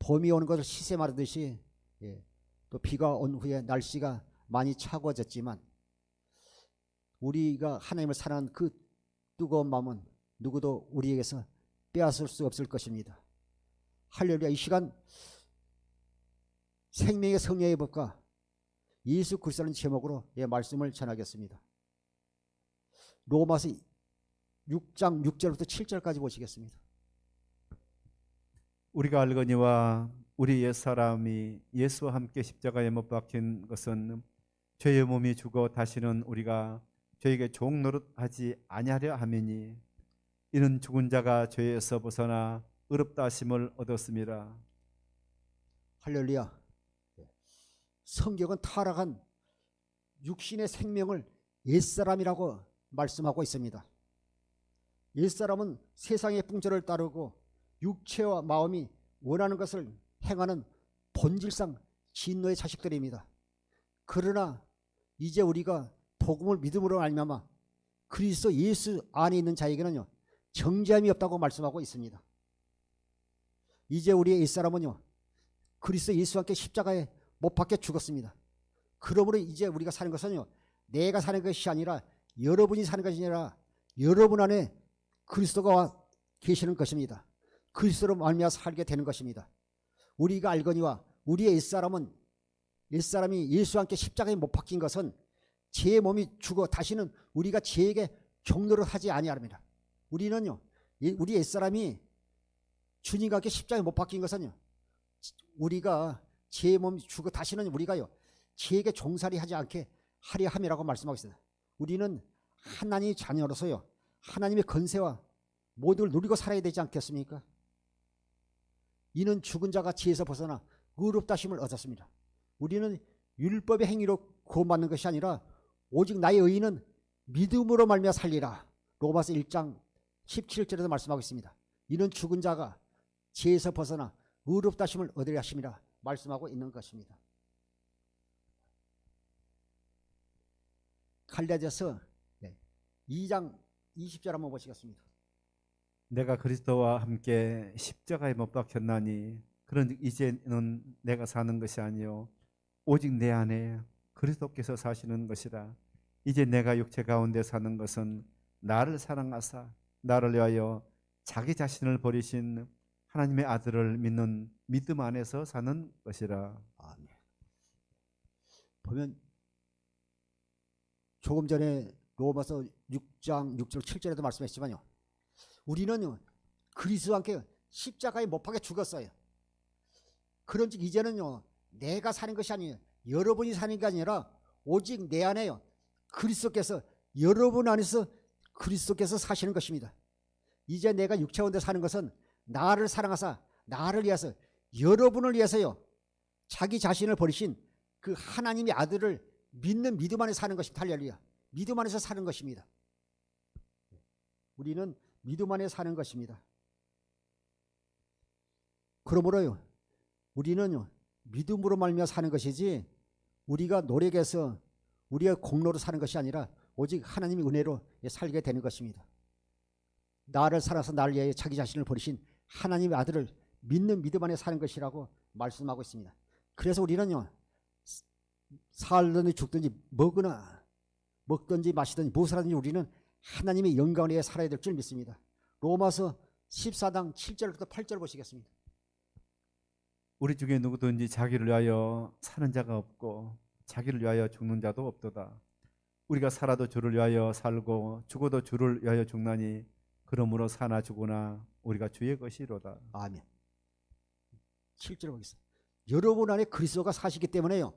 봄이 오는 것을 시세 말하듯이 또 비가 온 후에 날씨가 많이 차가워졌지만 우리가 하나님을 사랑하는 그 뜨거운 마음은 누구도 우리에게서 빼앗을 수 없을 것입니다. 할렐루야. 이 시간 생명의 성령의 법과 예수 그리스도라는 제목으로 말씀을 전하겠습니다. 로마서 6장 6절부터 7절까지 보시겠습니다. 우리가 알거니와 우리 옛사람이 예수와 함께 십자가에 못 박힌 것은 죄의 몸이 죽어 다시는 우리가 죄에게 종 노릇하지 아니하려 함이니 이는 죽은 자가 죄에서 벗어나 의롭다 하심을 얻었습니다. 할렐루야. 성경은 타락한 육신의 생명을 옛사람이라고 말씀하고 있습니다. 옛사람은 세상의 풍조를 따르고 육체와 마음이 원하는 것을 행하는 본질상 진노의 자식들입니다. 그러나 이제 우리가 복음을 믿음으로 알미암아 그리스도 예수 안에 있는 자에게는요 정죄함이 없다고 말씀하고 있습니다. 이제 우리의 옛사람은요 그리스도 예수와 함께 십자가에 못 박혀 죽었습니다. 그러므로 이제 우리가 사는 것은요 내가 사는 것이 아니라 여러분이 사는 것이 아니라 여러분 안에 그리스도가 와 계시는 것입니다. 그리스도로 말미암아 살게 되는 것입니다. 우리가 알거니와 우리의 옛사람이 예수와 함께 십자가에 못 박힌 것은 죄의 몸이 죽어 다시는 우리가 죄에게 종노를 하지 아니하랍니다. 우리는요 우리 옛사람이 주님과 함께 십자가에 못 박힌 것은요 우리가 죄의 몸이 죽어 다시는 우리가요 죄에게 종살이 하지 않게 하려 함이라고 말씀하고 있습니다. 우리는 하나님의 자녀로서요 하나님의 건세와 모든 걸 누리고 살아야 되지 않겠습니까? 이는 죽은 자가 죄에서 벗어나 의롭다 하심을 얻었습니다. 우리는 율법의 행위로 구원받는 것이 아니라 오직 나의 의인은 믿음으로 말미암아 살리라. 로마서 1장 17절에서 말씀하고 있습니다. 이는 죽은 자가 죄에서 벗어나 의롭다 하심을 얻으려 하심이라 말씀하고 있는 것입니다. 갈라디아서 2장 20절 한번 보시겠습니다. 내가 그리스도와 함께 십자가에 못 박혔나니 그런즉 이제는 내가 사는 것이 아니요 오직 내 안에 그리스도께서 사시는 것이라. 이제 내가 육체 가운데 사는 것은 나를 사랑하사 나를 위하여 자기 자신을 버리신 하나님의 아들을 믿는 믿음 안에서 사는 것이라. 아멘. 보면 조금 전에 로마서 6장 6절 7절에도 말씀했지만요 우리는 그리스도와 함께 십자가에 못 박혀 죽었어요. 그런즉 이제는요 내가 사는 것이 아니에요 여러분이 사는 게 아니라 오직 내 안에요 그리스도께서 여러분 안에서 그리스도께서 사시는 것입니다. 이제 내가 육체 가운데 사는 것은 나를 사랑하사 나를 위해서 여러분을 위해서요 자기 자신을 버리신 그 하나님의 아들을 믿는 믿음 안에 사는 것입니다. 할렐루야. 믿음 안에서 사는 것입니다. 우리는 믿음 안에 사는 것입니다. 그러므로요 우리는요 믿음으로 말미암아 사는 것이지 우리가 노력해서 우리가 공로로 사는 것이 아니라 오직 하나님의 은혜로 살게 되는 것입니다. 나를 살아서 나를 위해 자기 자신을 버리신 하나님의 아들을 믿는 믿음 안에 사는 것이라고 말씀하고 있습니다. 그래서 우리는요 살든지 죽든지 먹든지 마시든지 무엇을 하든지 우리는 하나님의 영광을 위해 살아야 될 줄 믿습니다. 로마서 14장 7절부터 8절 보시겠습니다. 우리 중에 누구든지 자기를 위하여 사는 자가 없고 자기를 위하여 죽는 자도 없도다. 우리가 살아도 주를 위하여 살고 죽어도 주를 위하여 죽나니 그러므로 사나 죽으나 우리가 주의 것이로다. 아멘. 7절 보겠습니다. 여러분 안에 그리스도가 사시기 때문에요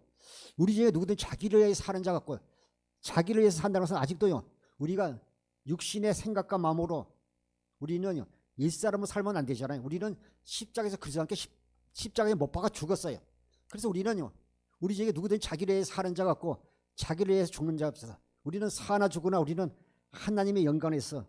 우리 중에 누구든지 자기를 위해 사는 자 같고 자기를 위해서 산다는 것은 아직도요 우리가 육신의 생각과 마음으로 우리는요 옛사람으로 살면 안 되잖아요. 우리는 십자가에서 그리스도와 함께 십자가에 못 박아 죽었어요. 그래서 우리는요 우리 중에 누구든지 자기를 위해 사는 자 같고 자기를 위해서 죽는 자 없어서 우리는 사나 죽으나 우리는 하나님의 영광에서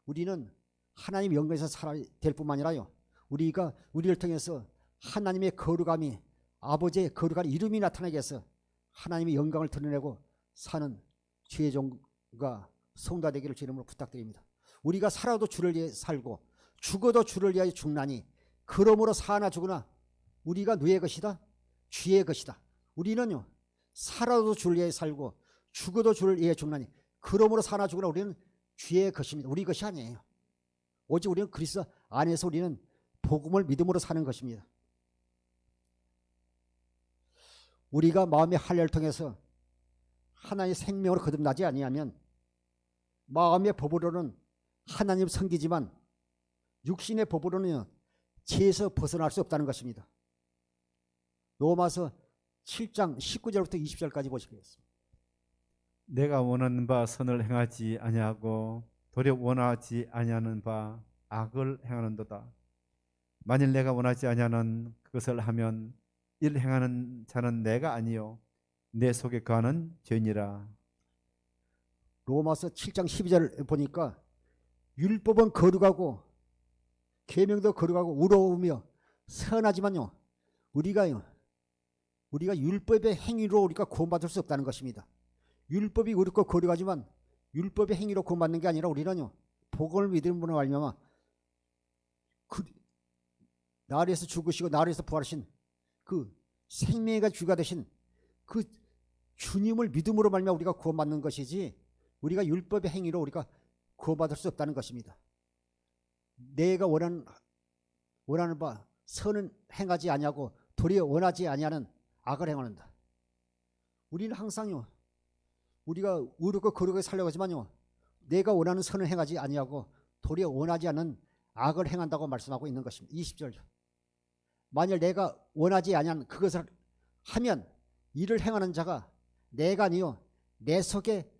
우리는 하나님의 영광에서 살아야 될 뿐만 아니라요 우리가 우리를 통해서 하나님의 거룩함이 아버지의 거룩한 이름이 나타나게 해서 하나님의 영광을 드러내고 사는 주의 종과 성도가 되기를 주 이름으로 부탁드립니다. 우리가 살아도 주를 위해 살고 죽어도 주를 위하여 죽나니 그러므로 사나 죽으나 우리가 누의 것이다? 주의 것이다. 우리는요 살아도 주를 위해 살고 죽어도 주를 위해 죽나니 그러므로 사나 죽으나 우리는 주의 것입니다. 우리 것이 아니에요. 오직 우리는 그리스도 안에서 우리는 복음을 믿음으로 사는 것입니다. 우리가 마음의 할례를 통해서 하나님의 생명으로 거듭나지 아니하면 마음의 법으로는 하나님 섬기지만 육신의 법으로는 죄에서 벗어날 수 없다는 것입니다. 로마서 7장 19절부터 20절까지 보시겠습니다. 내가 원하는 바 선을 행하지 아니하고 도리어 원하지 아니하는 바 악을 행하는도다. 만일 내가 원하지 아니하는 그것을 하면 이를 행하는 자는 내가 아니요 내 속에 거하는 죄니라. 로마서 7장 12절 보니까 율법은 거룩하고 계명도 거룩하고 우러우며 선하지만요 우리가 율법의 행위로 우리가 구원받을 수 없다는 것입니다. 율법이 의롭고 거룩하지만 율법의 행위로 구원받는 게 아니라 우리는요 복음을 믿음으로 말미암아 나를 위해서 죽으시고 나를 위해서 부활하신 그 생명의 주가 되신 그 주님을 믿음으로 말미암아 우리가 구원받는 것이지 우리가 율법의 행위로 우리가 구원받을 수 없다는 것입니다. 내가 원하는 바 선은 행하지 아니하고 도리어 원하지 아니하는 악을 행하는다. 우리는 항상요 우리가 의롭고 거룩하게 살려고 하지만요 내가 원하는 선을 행하지 아니하고 도리어 원하지 않는 악을 행한다고 말씀하고 있는 것입니다. 20절 만일 내가 원하지 아니하는 그것을 하면 이를 행하는 자가 내가 아니요 내 속에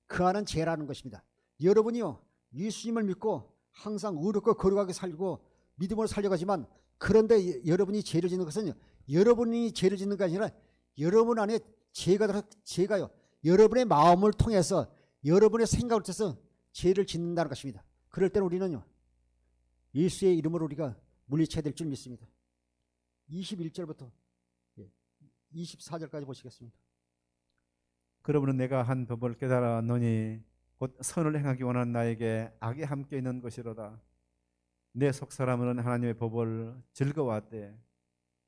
거하는 죄라는 것입니다. 여러분이요 예수님을 믿고 항상 의롭고 거룩하게 살고 믿음으로 살려가지만 그런데 여러분이 죄를 짓는 것은 여러분이 죄를 짓는 게 아니라 여러분 안에 죄가요 여러분의 마음을 통해서 여러분의 생각을 통해서 죄를 짓는다는 것입니다. 그럴 때는 우리는요 예수의 이름으로 우리가 물리쳐야 될 줄 믿습니다. 21절부터 24절까지 보시겠습니다. 그러므로 내가 한 법을 깨달았노니 곧 선을 행하기 원하는 나에게 악이 함께 있는 것이로다. 내 속사람은 하나님의 법을 즐거워하되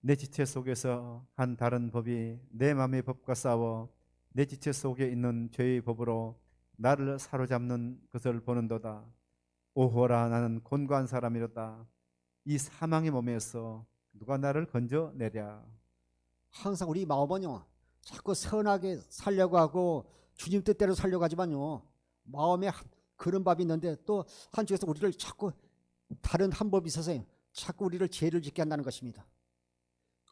내 지체 속에서 한 다른 법이 내 마음의 법과 싸워 내 지체 속에 있는 죄의 법으로 나를 사로잡는 것을 보는도다. 오호라 나는 곤고한 사람이로다. 이 사망의 몸에서 누가 나를 건져내랴. 항상 우리 마음은요 자꾸 선하게 살려고 하고 주님 뜻대로 살려고 하지만요 마음에 그런 법이 있는데 또 한쪽에서 우리를 자꾸 다른 한 법이 있어서 자꾸 우리를 죄를 짓게 한다는 것입니다.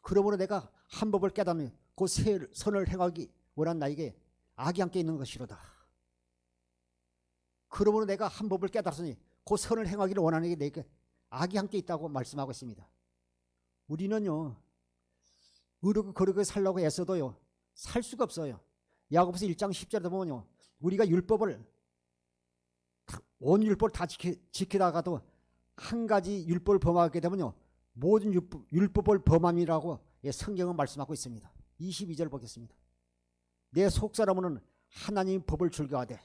그러므로 내가 한 법을 깨닫는 그 선을 행하기 원한 나에게 악이 함께 있는 것이로다. 그러므로 내가 한 법을 깨달았으니 그 선을 행하기를 원하는 게 내게 악이 함께 있다고 말씀하고 있습니다. 우리는요 의롭고 거룩하게 살려고 애써도요 살 수가 없어요. 야고보서 1장 10절에 보면요 우리가 온 율법을 다 지키다가도 한 가지 율법을 범하게 되면요 모든 율법을 범함이라고 성경은 말씀하고 있습니다. 22절 보겠습니다. 내 속사람은 하나님 법을 즐겨하되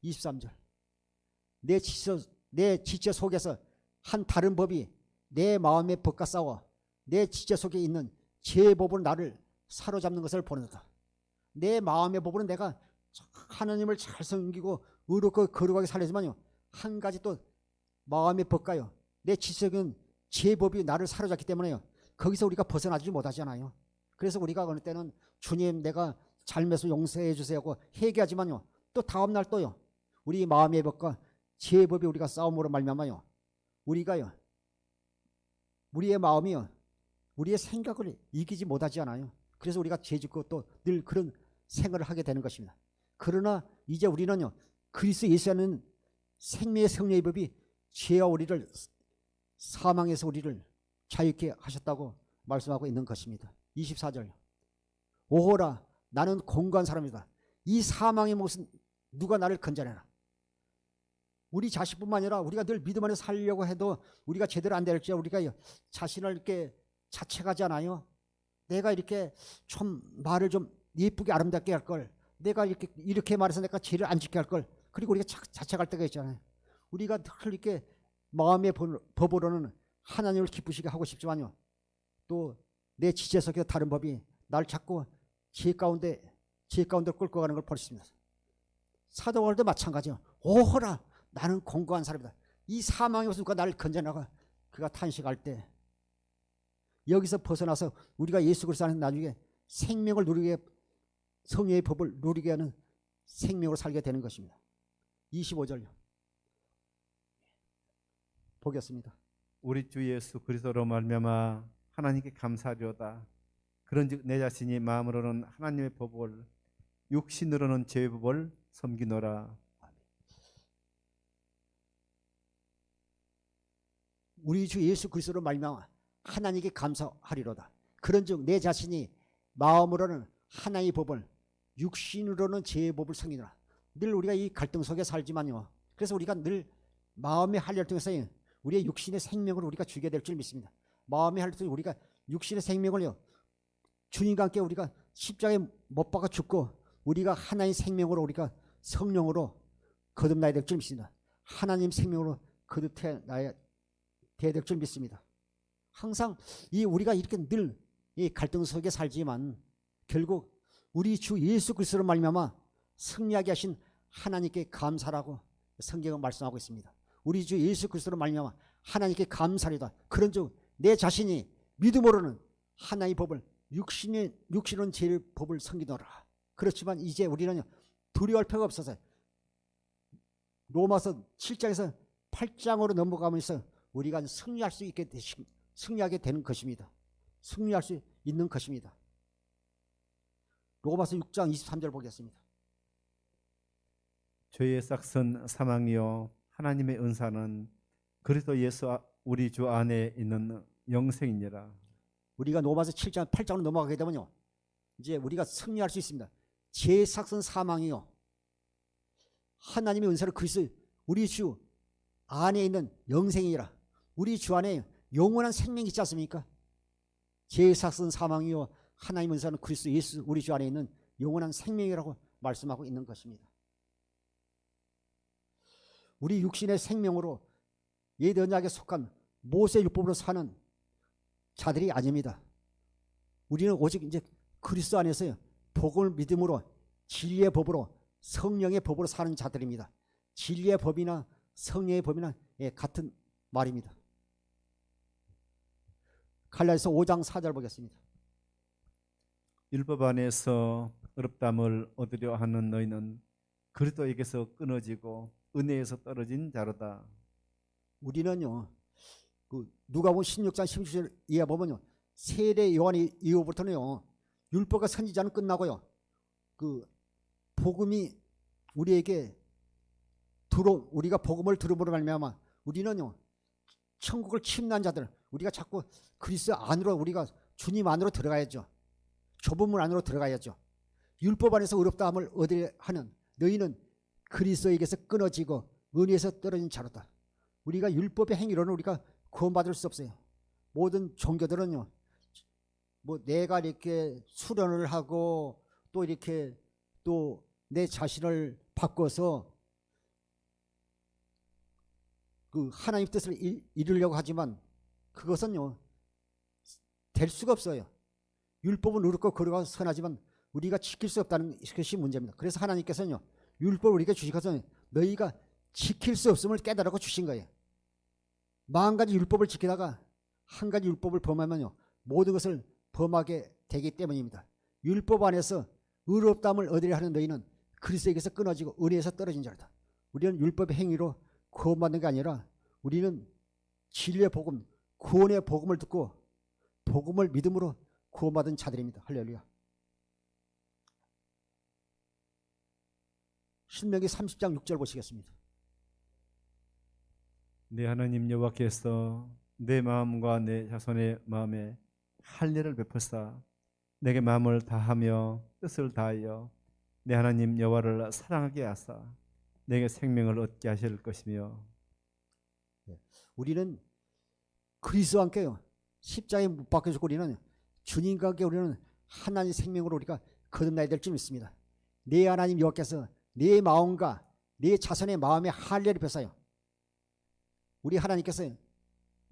23절 내 지체 속에서 한 다른 법이 내 마음의 법과 싸워 내 지체 속에 있는 죄의 법으로 나를 사로잡는 것을 보는다. 내 마음의 법으로 내가 하나님을 잘 섬기고 의롭고 거룩하게 살려지만요 한 가지 또 마음의 법과요 내 지체 속에 죄의 법이 나를 사로잡기 때문에요 거기서 우리가 벗어나지 못하잖아요. 그래서 우리가 어느 때는 주님 내가 잘못해서 용서해 주세요 하고 회개하지만요 또 다음날 또요 우리 마음의 법과 죄의 법이 우리가 싸움으로 말미암아요 우리가요 우리의 마음이요 우리의 생각을 이기지 못하지 않아요. 그래서 우리가 죄짓고 또 늘 그런 생활을 하게 되는 것입니다. 그러나 이제 우리는요 그리스도 예수라는 생명의 성령의 법이 죄와 우리를 사망에서 우리를 자유케 하셨다고 말씀하고 있는 것입니다. 24절 오호라 나는 곤고한 사람이다. 이 사망의 못은 누가 나를 건져내나. 우리 자식뿐만 아니라 우리가 늘 믿음 안에 살려고 해도 우리가 제대로 안 될지 우리가 자신을 이렇게 자책하지 않아요. 내가 이렇게 좀 말을 좀 예쁘게 아름답게 할 걸, 내가 이렇게 말해서 내가 죄를 안 지게 할 걸, 그리고 우리가 자책할 때가 있잖아요. 우리가 늘 이렇게 마음의 법으로는 하나님을 기쁘시게 하고 싶지만요 또 내 지체 속에서 다른 법이 날 자꾸 지혜 가운데 끌고 가는 걸 볼 수 있습니다. 사도 바울도 마찬가지요. 오호라 나는 공고한 사람이다. 이 사망에서 누가 나를 건져나가. 그가 탄식할 때 여기서 벗어나서 우리가 예수 그리스도 안에서 나중에 생명을 누리게, 성령의 법을 누리게 하는 생명으로 살게 되는 것입니다. 25절요. 보겠습니다. 우리 주 예수 그리스도로 말미암아 하나님께 감사하리로다. 그런즉 내 자신이 마음으로는 하나님의 법을 육신으로는 죄의 법을 섬기노라. 우리 주 예수 그리스도로 말미암아 하나님께 감사하리로다. 그런즉 내 자신이 마음으로는 하나님의 법을 육신으로는 죄의 법을 섬기노라. 늘 우리가 이 갈등 속에 살지만요. 그래서 우리가 늘 마음의 할례를 통해서 우리의 육신의 생명을 우리가 주게 될 줄 믿습니다. 마음의 할례를 통해 우리가 육신의 생명을요, 주님과 함께 우리가 십자가에 못 박아 죽고 우리가 하나님의 생명으로 우리가 성령으로 거듭나야 될 줄 믿습니다. 하나님 생명으로 거듭나야 될 줄 믿습니다. 항상 이 우리가 이렇게 늘 이 갈등 속에 살지만 결국 우리 주 예수 그리스도로 말미암아 승리하게 하신 하나님께 감사라고 성경은 말씀하고 있습니다. 우리 주 예수 그리스도로 말미암아 하나님께 감사리다. 그런즉 내 자신이 믿음으로는 하나님의 법을 육신은 죄의 법을 섬기노라. 그렇지만 이제 우리는 두려워할 필요가 없어서 로마서 7장에서 8장으로 넘어가면서 우리가 승리하게 되는 것입니다. 승리할 수 있는 것입니다. 로마서 6장 23절 보겠습니다. 죄의 싹은 사망이요 하나님의 은사는 그리스도 예수 우리 주 안에 있는 영생이니라. 우리가 로마서 7장 8장으로 넘어가게 되면요, 이제 우리가 승리할 수 있습니다. 죄의 싹은 사망이요 하나님의 은사는 그리스도 우리 주 안에 있는 영생이라. 우리 주 안에 영원한 생명이 있지 않습니까? 죄의 삭은 사망이요 하나님의 은사는 그리스도 예수 우리 주 안에 있는 영원한 생명이라고 말씀하고 있는 것입니다. 우리 육신의 생명으로 옛 언약에 속한 모세 율법으로 사는 자들이 아닙니다. 우리는 오직 이제 그리스도 안에서요 복음을 믿음으로 진리의 법으로 성령의 법으로 사는 자들입니다. 진리의 법이나 성령의 법이나 같은 말입니다. 갈라디아서 5장 4절 보겠습니다. 율법 안에서 의롭다함을 얻으려 하는 너희는 그리스도에게서 끊어지고 은혜에서 떨어진 자로다. 우리는요, 누가복음 16장 16절 이하 보면요, 세례 요한 이후부터는요 율법과 선지자는 끝나고요, 복음이 우리에게 우리가 복음을 들음으로 말미암아 우리는요 천국을 침노한 자들, 우리가 자꾸 그리스도 안으로 우리가 주님 안으로 들어가야죠. 좁은 문 안으로 들어가야죠. 율법 안에서 의롭다함을 얻으려 하는 너희는 그리스도에게서 끊어지고 은혜에서 떨어진 자로다. 우리가 율법의 행위로는 우리가 구원받을 수 없어요. 모든 종교들은요, 내가 이렇게 수련을 하고 또 이렇게 또 내 자신을 바꿔서 하나님 뜻을 이루려고 하지만 그것은요 될 수가 없어요. 율법은 의롭고 거룩하고 선하지만 우리가 지킬 수 없다는 것이 문제입니다. 그래서 하나님께서는요 율법을 우리에게 주시고서 너희가 지킬 수 없음을 깨달고 주신 거예요. 10,000가지 율법을 지키다가 한 가지 율법을 범하면요 모든 것을 범하게 되기 때문입니다. 율법 안에서 의롭다함을 얻으려 하는 너희는 그리스도에게서 끊어지고 은혜에서 떨어진 자로다. 우리는 율법의 행위로 구원받는 게 아니라 우리는 진리의 복음, 구원의 복음을 듣고 복음을 믿음으로 구원받은 자들입니다. 할렐루야. 신명기 30장 6절 보시겠습니다. 내 하나님 여호와께서 내 마음과 내 자손의 마음에 할례를 베푸사 내게 마음을 다하며 뜻을 다하여 내 하나님 여호와를 사랑하게 하사 내게 생명을 얻게 하실 것이며. 우리는 그리스도와 함께요 십자가에 못 박혀 죽고 우리는 주님과 함께 우리는 하나님의 생명으로 우리가 거듭나야 될 줄 믿습니다. 내 하나님 여호와께서 내 마음과 내 자손의 마음에 할례를 베푸사요. 우리 하나님께서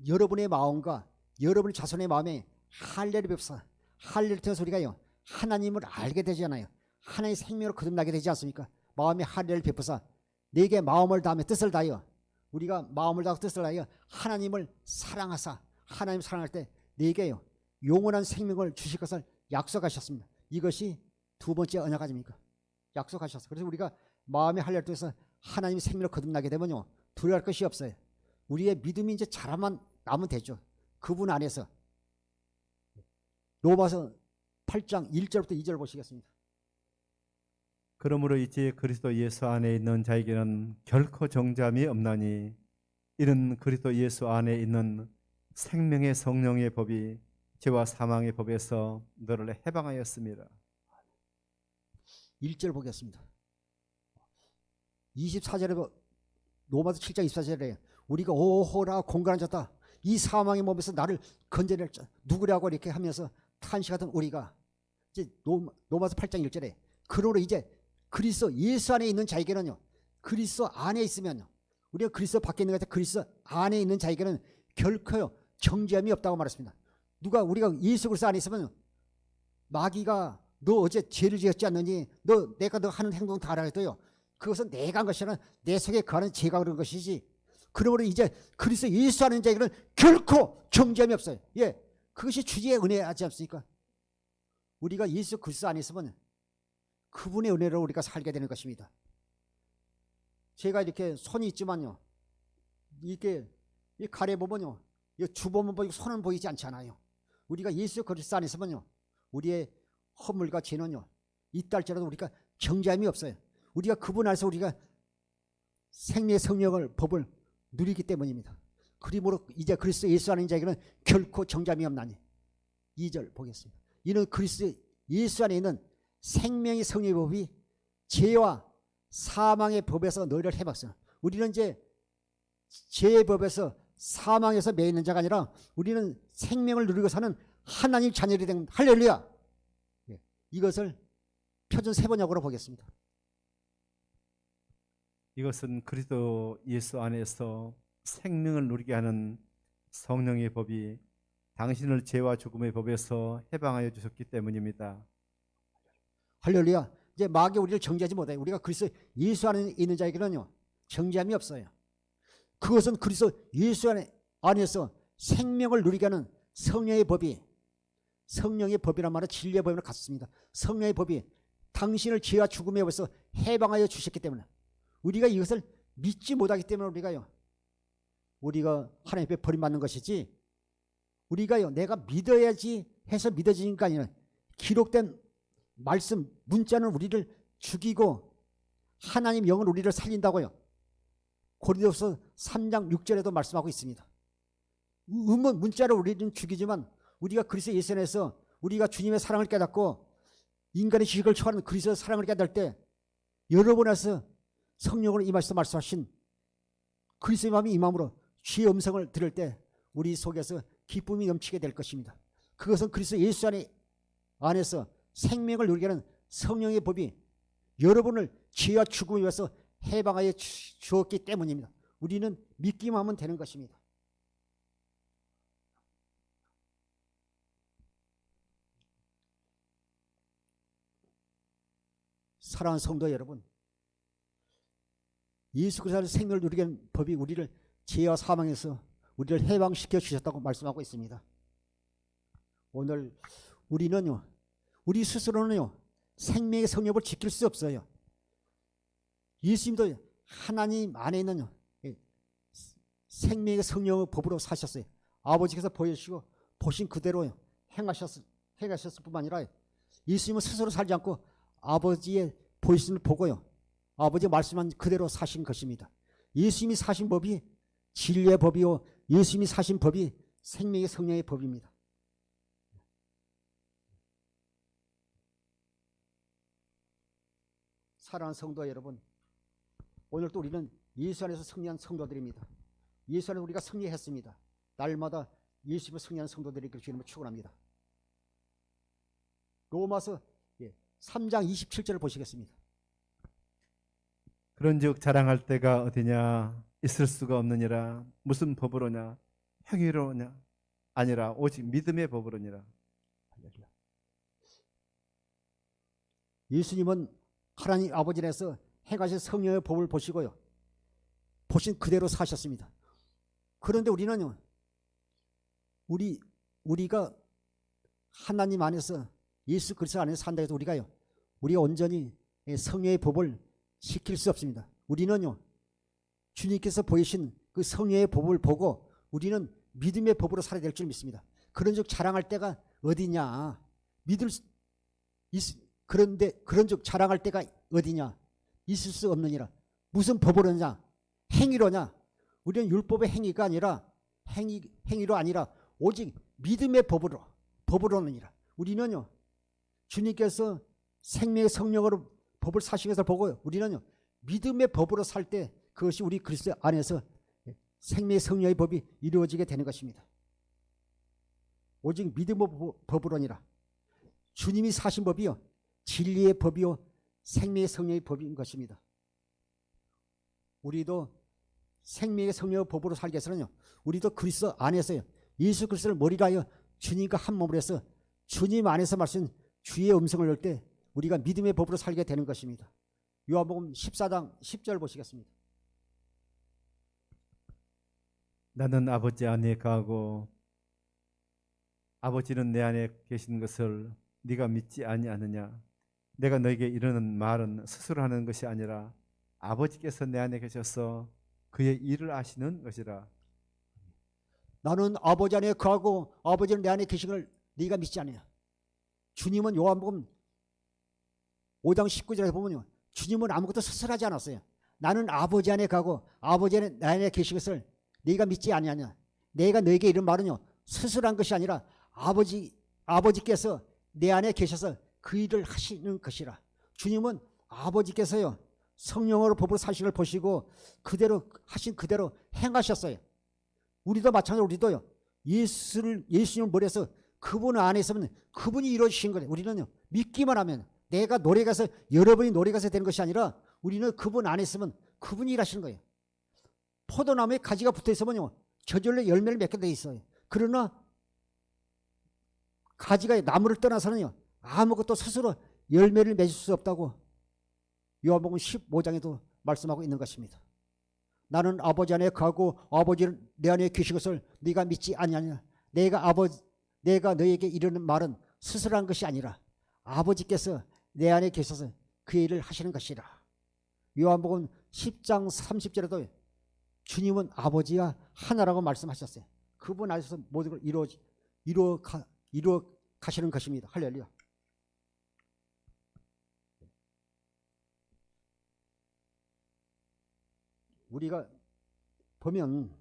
여러분의 마음과 여러분의 자손의 마음에 할례를 베푸사 할례를 통해서 우리가요 하나님을 알게 되잖아요. 하나님의 생명으로 거듭나게 되지 않습니까? 마음의 할례를 베푸사 내게 마음을 다하며 뜻을 다하여 우리가 마음을 다하고 뜻을 다하여 하나님을 사랑하사 하나님 사랑할 때 내게요 영원한 생명을 주실 것을 약속하셨습니다. 이것이 두 번째 언약 아닙니까? 약속하셨어요. 그래서 우리가 마음의 할례를 통해서 하나님의 생명을 거듭나게 되면요 두려워할 것이 없어요. 우리의 믿음이 이제 자라만 나면 되죠. 그분 안에서. 로마서 8장 1절부터 2절 보시겠습니다. 그러므로 이제 그리스도 예수 안에 있는 자에게는 결코 정잠이 없나니 이는 그리스도 예수 안에 있는 생명의 성령의 법이 죄와 사망의 법에서 너를 해방하였습니다. 1절 보겠습니다. 24절에 로마서 7장 24절에 우리가 오호라 공간한 자다 이 사망의 몸에서 나를 건져낼 자 누구라고 이렇게 하면서 탄식하던 우리가 이제 로마서 8장 1절에 그러므로 이제 그리스도 예수 안에 있는 자에게는요 그리스도 안에 있으면요 우리가 그리스도 밖에 있는 것 같아 그리스도 안에 있는 자에게는 결코요 정죄함이 없다고 말했습니다. 우리가 예수 그리스도 안에 있으면 마귀가 너 어제 죄를 지었지 않느니 내가 너 하는 행동 다 알아도요 그것은 내가 한 것이 아니라 내 속에 거하는 죄가 그런 것이지. 그러므로 이제 그리스도 예수 하는 자에게는 결코 정죄함이 없어요. 예, 그것이 주의 은혜하지 않습니까? 우리가 예수 그리스도 안에 있으면 그분의 은혜로 우리가 살게 되는 것입니다. 제가 이렇게 손이 있지만요 이렇게 이 가래 보면요 이 주보면 보이고 손은 보이지 않잖아요. 우리가 예수 그리스도 안에 있으면요 우리의 허물과 죄는요 있다 할지라도 우리가 정죄함이 없어요. 우리가 그분 안에서 우리가 생명의 성령을 법을 누리기 때문입니다. 그러므로 이제 그리스도 예수 안에 있는 자에게는 결코 정죄함이 없나니 2절 보겠습니다. 이는 그리스도 예수 안에 있는 생명의 성령의 법이 죄와 사망의 법에서 너희를 해봤어요. 우리는 이제 죄의 법에서 사망에서 매여 있는 자가 아니라 우리는 생명을 누리고 사는 하나님 자녀들이 된 할렐루야. 이것을 표준 세번역으로 보겠습니다. 이것은 그리스도 예수 안에서 생명을 누리게 하는 성령의 법이 당신을 죄와 죽음의 법에서 해방하여 주셨기 때문입니다. 할렐루야. 이제 마귀 우리를 정죄하지 못해요. 우리가 그리스도 예수 안에 있는 자에게는요 정죄함이 없어요. 그것은 그리스도 예수 안에서 생명을 누리게 하는 성령의 법이 성령의 법이란 말은 진리의 법이랑 같습니다. 성령의 법이 당신을 죄와 죽음의 법에서 해방하여 주셨기 때문에 우리가 이것을 믿지 못하기 때문에 우리가 하나님 앞에 버림받는 것이지 우리가요 내가 믿어야지 해서 믿어지는 게 아니라 기록된 말씀 문자는 우리를 죽이고 하나님 영은 우리를 살린다고요. 고린도서 3장 6절에도 말씀하고 있습니다. 문자로 우리는 죽이지만 우리가 그리스도 예수 안에서 우리가 주님의 사랑을 깨닫고 인간의 지식을 초월하는 그리스도의 사랑을 깨달을 때 여러분에서 성령으로 임하셔서 말씀하신 그리스도의 마음이 임함으로 주의 음성을 들을 때 우리 속에서 기쁨이 넘치게 될 것입니다. 그것은 그리스도 예수 안에서 생명을 누리게 하는 성령의 법이 여러분을 죄와 죽음에 위해서 해방하여 주었기 때문입니다. 우리는 믿기만 하면 되는 것입니다. 사랑하는 성도 여러분, 예수 그리스도의 생명을 누리게 하는 법이 우리를 죄와 사망에서 우리를 해방시켜 주셨다고 말씀하고 있습니다. 오늘 우리는요, 우리 스스로는요, 생명의 성령을 지킬 수 없어요. 예수님도 하나님 안에 있는 생명의 성령의 법으로 사셨어요. 아버지께서 보여주시고 보신 그대로 행하셨을 뿐만 아니라 예수님은 스스로 살지 않고 아버지의 보이심을 보고요. 아버지의 말씀한 그대로 사신 것입니다. 예수님이 사신 법이 진리의 법이요. 예수님이 사신 법이 생명의 성령의 법입니다. 사랑하는 성도 여러분, 오늘 또 우리는 예수 안에서 승리한 성도들입니다. 예수 안에서 우리가 승리했습니다. 날마다 예수님을 승리한 성도들이 주님을 축원합니다. 로마서 3장 27절을 보시겠습니다. 그런즉 자랑할 때가 어디냐 있을 수가 없느니라. 무슨 법으로냐? 행위로냐? 아니라 오직 믿음의 법으로니라. 할렐루야. 예수님은 하나님 아버지 안에서 행하신 성령의 법을 보시고요, 보신 그대로 사셨습니다. 그런데 우리는요, 우리가 하나님 안에서 예수 그리스도 안에서 산다 해서 우리가 온전히 성령의 법을 지킬 수 없습니다. 우리는요, 주님께서 보이신 그 성령의 법을 보고 우리는 믿음의 법으로 살아야 될 줄 믿습니다. 그런즉 자랑할 때가 어디냐? 그런데 그런즉 자랑할 때가 어디냐? 있을 수 없느니라. 무슨 법으로냐? 행위로냐? 우리는 율법의 행위가 아니라 행위로 아니라 오직 믿음의 법으로느니라. 우리는요, 주님께서 생명의 성령으로 법을 사신 것을 보고 우리는요, 믿음의 법으로 살 때 그것이 우리 그리스도 안에서 생명의 성령의 법이 이루어지게 되는 것입니다. 오직 믿음의 법으로니라. 주님이 사신 법이요, 진리의 법이요, 생명의 성령의 법인 것입니다. 우리도 생명의 성령의 법으로 살기 위해서는요, 우리도 그리스도 안에서요, 예수 그리스도를 머리로 하여 주님과 한 몸으로 해서 주님 안에서 말씀 주의 음성을 열 때 우리가 믿음의 법으로 살게 되는 것입니다. 요한복음 14장 10절 보시겠습니다. 나는 아버지 안에 거하고 아버지는 내 안에 계신 것을 네가 믿지 아니하느냐? 내가 너에게 이르는 말은 스스로 하는 것이 아니라 아버지께서 내 안에 계셔서 그의 일을 하시는 것이라. 나는 아버지 안에 거하고 아버지는 내 안에 계신 걸 네가 믿지 않느냐? 주님은 요한복음 5장 19절에 보면요, 주님은 아무것도 스스로 하지 않았어요. 나는 아버지 안에 가고 아버지 안에 내 안에 계신 것을 네가 믿지 아니하냐? 내가 너에게 이런 말은요, 스스로 한 것이 아니라 아버지께서 내 안에 계셔서 그 일을 하시는 것이라. 주님은 아버지께서요, 성령으로 법으로 사신 걸 보시고 그대로 하신 그대로 행하셨어요. 우리도 마찬가지로 우리도요, 예수님을 머리에서 그분 안에 있으면 그분이 이루어주신 거예요. 우리는요, 믿기만 하면, 내가 노래 가서 여러분이 노래 가서 되는 것이 아니라 우리는 그분 안에 있으면 그분이 일하시는 거예요. 포도나무에 가지가 붙어 있으면요, 저절로 열매를 맺게 돼 있어요. 그러나 가지가 나무를 떠나서는요, 아무것도 스스로 열매를 맺을 수 없다고 요한복음 15장에도 말씀하고 있는 것입니다. 나는 아버지 안에 거하고 아버지는 내 안에 계신 것을 네가 믿지 아니하냐? 내가 너에게 이르는 말은 스스로 한 것이 아니라 아버지께서 내 안에 계셔서 그 일을 하시는 것이라. 요한복음 10장 30절에도 주님은 아버지와 하나라고 말씀하셨어요. 그분 안에서 모든 걸 이루어 가시는 것입니다. 할렐루야. 우리가 보면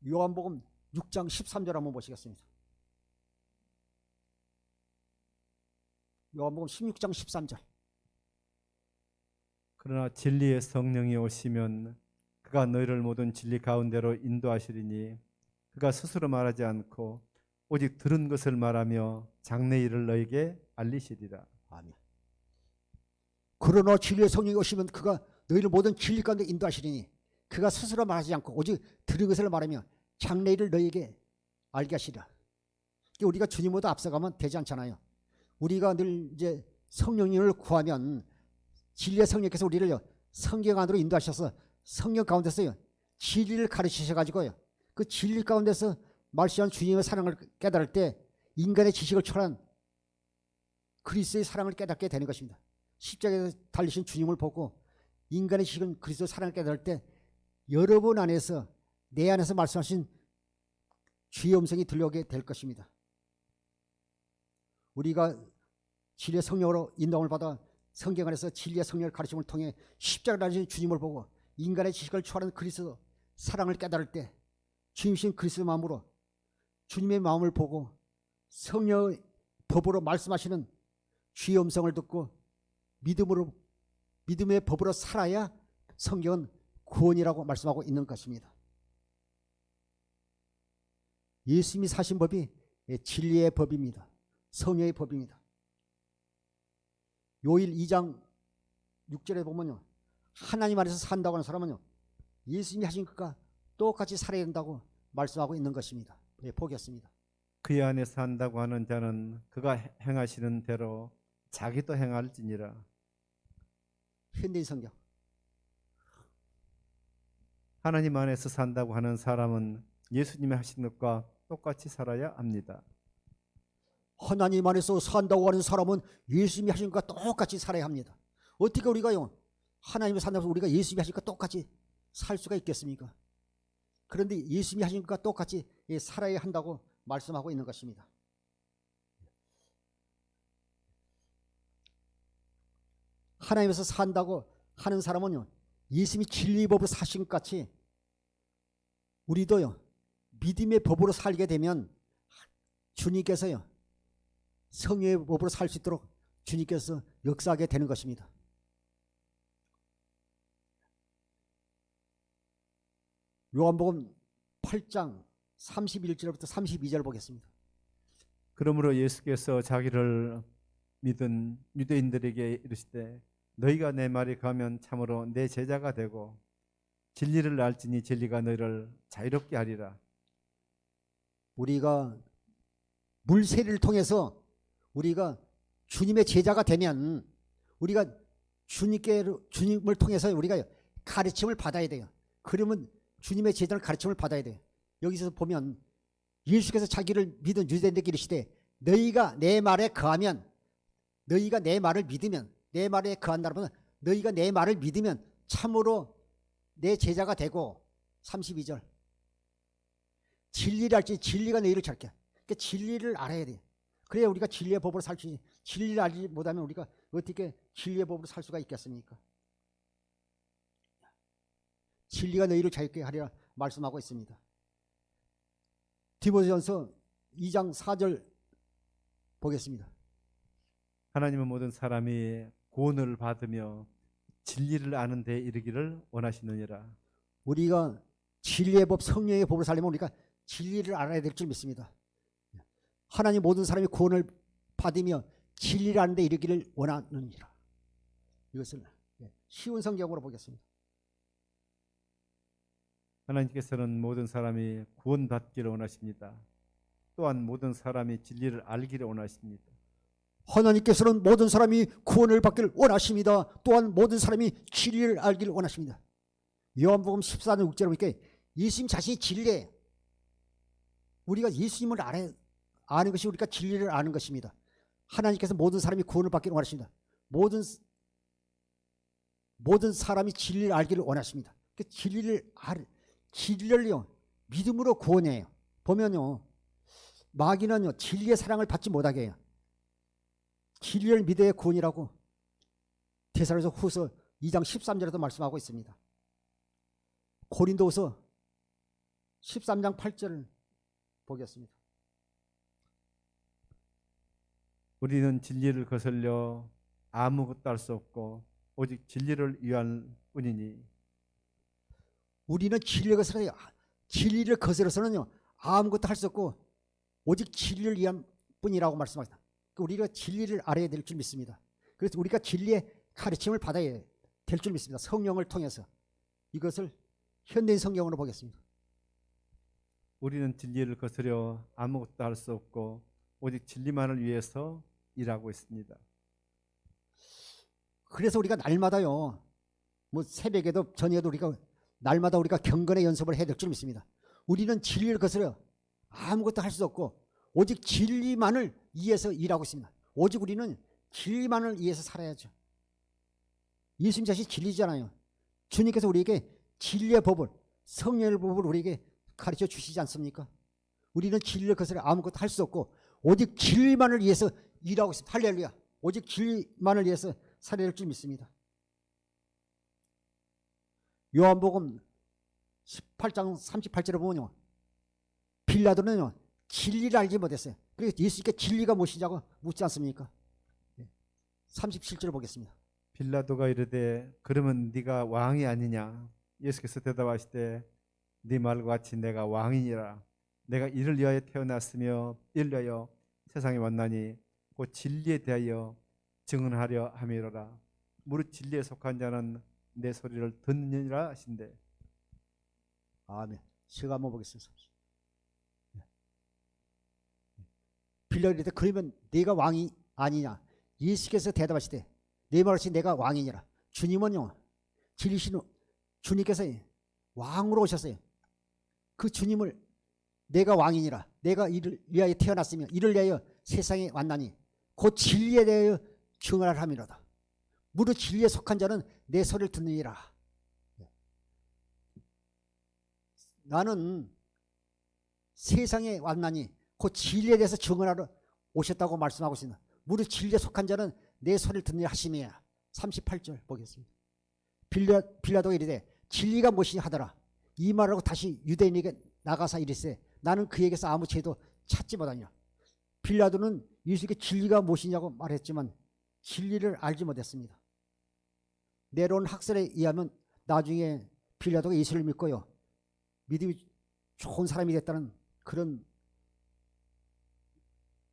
요한복음 6장 13절 한번 보시겠습니다. 요한복음 16장 13절. 그러나 진리의 성령이 오시면 그가 너희를 모든 진리 가운데로 인도하시리니 그가 스스로 말하지 않고 오직 들은 것을 말하며 장래 일을 너희에게 알리시리라. 아멘. 그러나 진리의 성령이 오시면 그가 너희를 모든 진리 가운데 인도하시리니 그가 스스로 말하지 않고 오직 들은 것을 말하며 장래 일을 너희에게 알게 하시리라. 우리가 주님보다 앞서가면 되지 않잖아요. 우리가 늘 이제 성령님을 구하면 진리의 성령께서 우리를 성경 안으로 인도하셔서 성령 가운데서요, 진리를 가르치셔가지고요, 그 진리 가운데서 말씀한 주님의 사랑을 깨달을 때 인간의 지식을 초월한 그리스도의 사랑을 깨닫게 되는 것입니다. 십자가에서 달리신 주님을 보고 인간의 지식은 그리스도의 사랑을 깨달을 때 여러분 안에서, 내 안에서 말씀하신 주의 음성이 들려오게 될 것입니다. 우리가 진리의 성령으로 인도함을 받아 성경 안에서 진리의 성령을 가르침을 통해 십자가를 달리신 주님을 보고 인간의 지식을 초월한 그리스도 사랑을 깨달을 때 주님이신 그리스도 마음으로 주님의 마음을 보고 성령의 법으로 말씀하시는 주의 음성을 듣고 믿음의 법으로 살아야 성경은 구원이라고 말씀하고 있는 것입니다. 예수님이 사신 법이 진리의 법입니다. 성령의 법입니다. 요일 2장 6절에 보면요, 하나님 안에서 산다고 하는 사람은요, 예수님이 하신 것과 똑같이 살아야 된다고 말씀하고 있는 것입니다. 보겠습니다. 그의 안에 산다고 하는 자는 그가 행하시는 대로 자기도 행할지니라. 현대인 성경. 하나님 안에서 산다고 하는 사람은 예수님이 하신 것과 똑같이 살아야 합니다. 하나님 안에서 산다고 하는 사람은 예수님이 하신 것과 똑같이 살아야 합니다. 어떻게 우리가요 하나님이 산다고 해서 우리가 예수님이 하신 것과 똑같이 살 수가 있겠습니까? 그런데 예수님이 하신 것과 똑같이 살아야 한다고 말씀하고 있는 것입니다. 하나님에서 산다고 하는 사람은요 예수님이 진리의 법으로 사신 것 같이 우리도요 믿음의 법으로 살게 되면 주님께서요 성령의 법으로 살 수 있도록 주님께서 역사하게 되는 것입니다. 요한복음 8장 31절부터 32절 보겠습니다. 그러므로 예수께서 자기를 믿은 유대인들에게 이르시되 너희가 내 말에 가면 참으로 내 제자가 되고 진리를 알지니 진리가 너희를 자유롭게 하리라. 우리가 물세례를 통해서 우리가 주님의 제자가 되면 우리가 주님을 통해서 우리가 가르침을 받아야 돼요. 그러면 주님의 제자를 가르침을 받아야 돼요. 여기서 보면 예수께서 자기를 믿은 유대인들에게 이르시되 너희가 내 말에 거하면 너희가 내 말을 믿으면 내 말에 거한다면 너희가 내 말을 믿으면 참으로 내 제자가 되고 32절 진리를 알지 진리가 너희를 찾게. 그러니까 진리를 알아야 돼. 그래야 우리가 진리의 법으로 살 수 있지. 진리를 알지 못하면 우리가 어떻게 진리의 법으로 살 수가 있겠습니까? 진리가 너희를 자유롭게 하리라 말씀하고 있습니다. 디모데전서 2장 4절 보겠습니다. 하나님은 모든 사람이 구원을 받으며 진리를 아는 데 이르기를 원하시느니라. 우리가 진리의 법 성령의 법을 살려면 우리가 진리를 알아야 될 줄 믿습니다. 하나님 모든 사람이 구원을 받으며 진리를 아는 데 이르기를 원하느니라. 이것을 쉬운 성경으로 보겠습니다. 하나님께서는 모든 사람이 구원받기를 원하십니다. 또한 모든 사람이 진리를 알기를 원하십니다. 하나님께서는 모든 사람이 구원을 받기를 원하십니다. 또한 모든 사람이 진리를 알기를 원하십니다. 요한복음 14장 6절에 보니까 예수님 자신이 진리예요. 우리가 예수님을 아는 것이 우리가 진리를 아는 것입니다. 하나님께서 모든 사람이 구원을 받기를 원하십니다. 모든 사람이 진리를 알기를 원하십니다. 그 진리를요 믿음으로 구원해요. 보면요 마귀는요 진리의 사랑을 받지 못하게 해요. 진리를 믿어야 구원이라고 데살로니가서 후서 2장 13절에도 말씀하고 있습니다. 고린도후서 13장 8절을 보겠습니다. 우리는 진리를 거슬려 아무것도 할 수 없고 오직 진리를 위한 뿐이니. 우리는 진리를 거슬러서는요 아무것도 할 수 없고 오직 진리를 위한 뿐이라고 말씀하셨다. 우리가 진리를 알아야 될 줄 믿습니다. 그래서 우리가 진리의 가르침을 받아야 될 줄 믿습니다. 성령을 통해서. 이것을 현대인 성경으로 보겠습니다. 우리는 진리를 거스려 아무것도 할 수 없고 오직 진리만을 위해서 일하고 있습니다. 그래서 우리가 날마다요 뭐 새벽에도 저녁에도 우리가 날마다 우리가 경건의 연습을 해야 될 줄 믿습니다. 우리는 진리를 거스려 아무것도 할 수 없고 오직 진리만을 위해서 일하고 있습니다. 오직 우리는 진리만을 위해서 살아야죠. 예수님 자신이 진리잖아요. 주님께서 우리에게 진리의 법을 성령의 법을 우리에게 가르쳐 주시지 않습니까? 우리는 진리를 거스려 아무것도 할 수 없고 오직 진리만을 위해서 일하고 있습니다. 할렐루야. 오직 진리만을 위해서 살아야 될 줄 믿습니다. 요한복음 18장 38절에 보면요 빌라도는요 진리를 알지 못했어요. 그래서 예수님께 진리가 무엇이냐고 묻지 않습니까? 37절을 보겠습니다. 빌라도가 이르되 그러면 네가 왕이 아니냐? 예수께서 대답하시되 네 말과 같이 내가 왕이니라. 내가 이를 위하여 태어났으며 이를 위하여 세상에 왔나니 곧 진리에 대하여 증언하려 함이로라. 무릇 진리에 속한 자는 내 소리를 듣느니라 하신대. 아멘. 제가 한번 보겠습니다. 빌라도 이르되 그러면 네가 왕이 아니냐. 예수께서 대답하시되 내 말없이 내가 왕이니라. 주님은요 진리신 주님께서 왕으로 오셨어요. 그 주님을 내가 왕이니라. 내가 이를 위하여 태어났으며 이를 위하여 세상에 왔나니 곧 진리에 대하여 증언을 함이로다. 무릇 진리에 속한 자는 내 소리를 듣느니라. 나는 세상에 왔나니 곧 진리에 대해서 증언하러 오셨다고 말씀하고 있습니다. 무릇 진리에 속한 자는 내 소리를 듣느니라 하시며 38절 보겠습니다. 빌라도가 이르되 진리가 무엇이냐 하더라. 이 말하고 다시 유대인에게 나가서 이르세 나는 그에게서 아무 죄도 찾지 못하냐. 빌라도는 예수에게 진리가 무엇이냐고 말했지만 진리를 알지 못했습니다. 내려온 학설에 의하면 나중에 빌라도가 예수를 믿고요 믿음이 좋은 사람이 됐다는 그런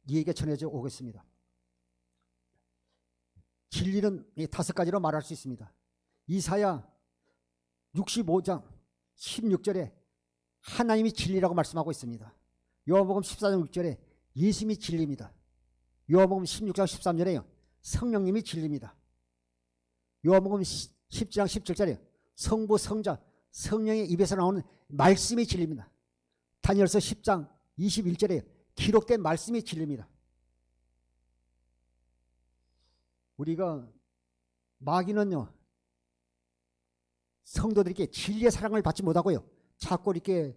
얘기가 전해져 오고 있습니다. 진리는 5가지로 말할 수 있습니다. 이사야 65장 16절에 하나님이 진리라고 말씀하고 있습니다. 요한복음 14장 6절에 예수님이 진리입니다. 요한복음 16장 13절에요 성령님이 진리입니다. 요한복음 10장 17절에 성부 성자 성령의 입에서 나오는 말씀이 진리입니다. 다니엘서 10장 21절에 기록된 말씀이 진리입니다. 우리가 마귀는요 성도들에게 진리의 사랑을 받지 못하고요 자꾸 이렇게